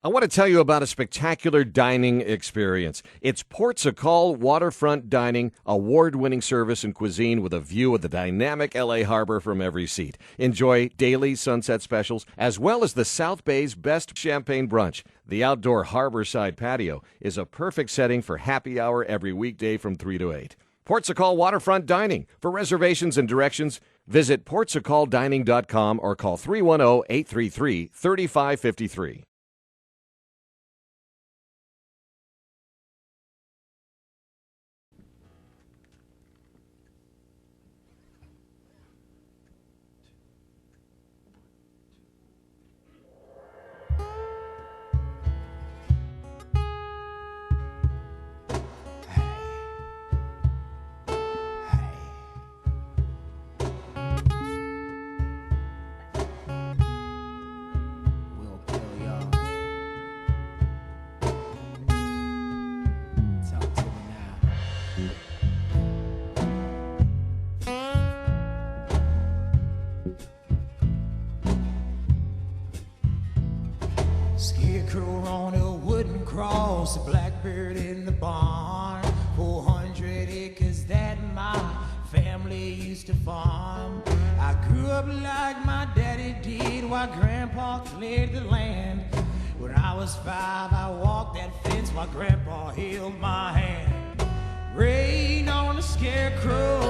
I want to tell you about a spectacular dining experience. It's Portugal Waterfront Dining, award-winning service and cuisine with a view of the dynamic LA harbor from every seat. Enjoy daily sunset specials as well as the South Bay's best champagne brunch. The outdoor harborside patio is a perfect setting for happy hour every weekday from 3 to 8. Portugal Waterfront Dining. For reservations and directions, visit portugaldining.com or call 310-833-3553. Scarecrow on a wooden cross, a blackbird in the barn, 400 acres that my family used to farm. I grew up like my daddy did while Grandpa cleared the land. When I was 5, I walked that fence while Grandpa held my hand. Rain on the scarecrow,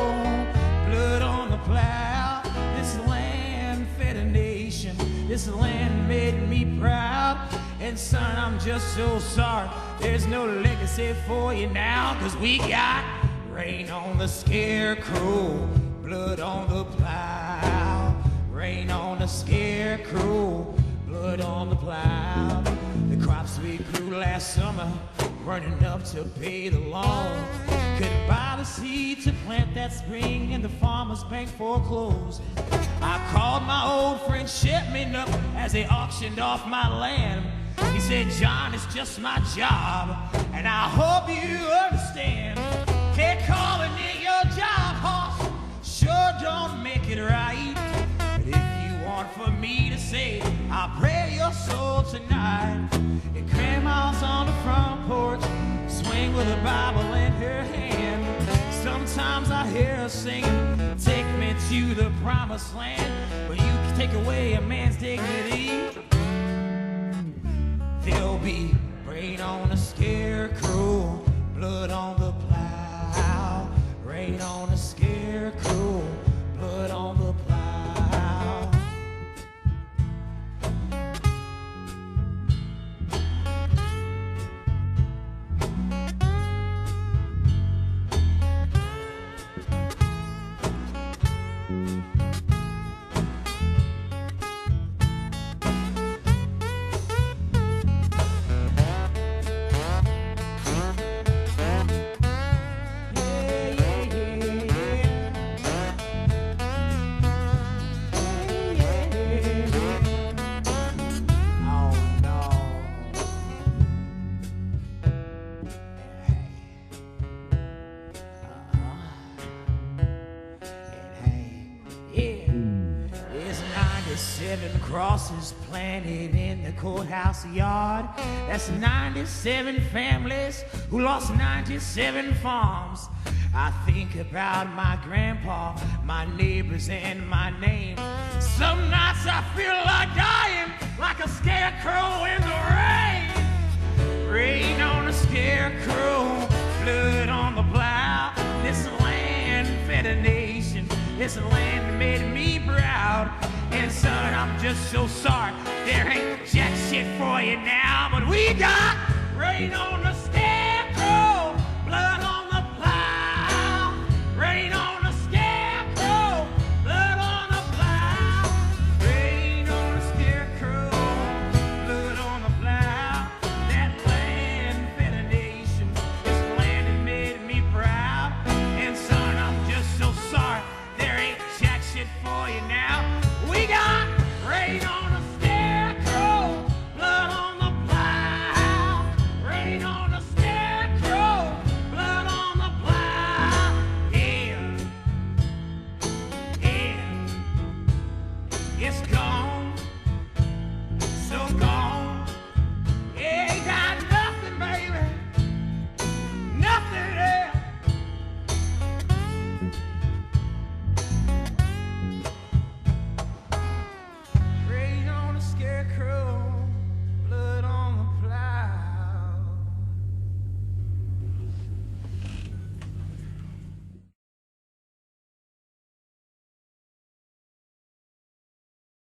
blood on the plow. This land fed a nation, this land made me proud. And son, I'm just so sorry there's no legacy for you now, 'cause we got rain on the scarecrow, blood on the plow. Rain on the scarecrow, blood on the plow. The crops we grew last summer weren't enough to pay the loan. Couldn't buy the seed to plant that spring, and the farmer's bank foreclosed. I called my old friend Shipman up as they auctioned off my land. He said, John, it's just my job, and I hope you understand. Can't call it your job, hoss, sure don't make it right. But if you want for me to say, I'll pray your soul tonight. And Grandma's on the front porch, swing with a Bible in her hand. Sometimes I hear her singing, take me to the promised land. But you can take away a man's dignity. There'll be rain on the scarecrow, blood on the plow. Rain on the scarecrow, blood on the plow. Crosses planted in the courthouse yard. That's 97 families who lost 97 farms. I think about my grandpa, my neighbors, and my name. Some nights I feel like dying, like a scarecrow in the rain. Rain on the scarecrow, blood on the plow. This land fed a nation, this land made me proud. And son, I'm just so sorry there ain't jack shit for you now, but we got rain on the sky.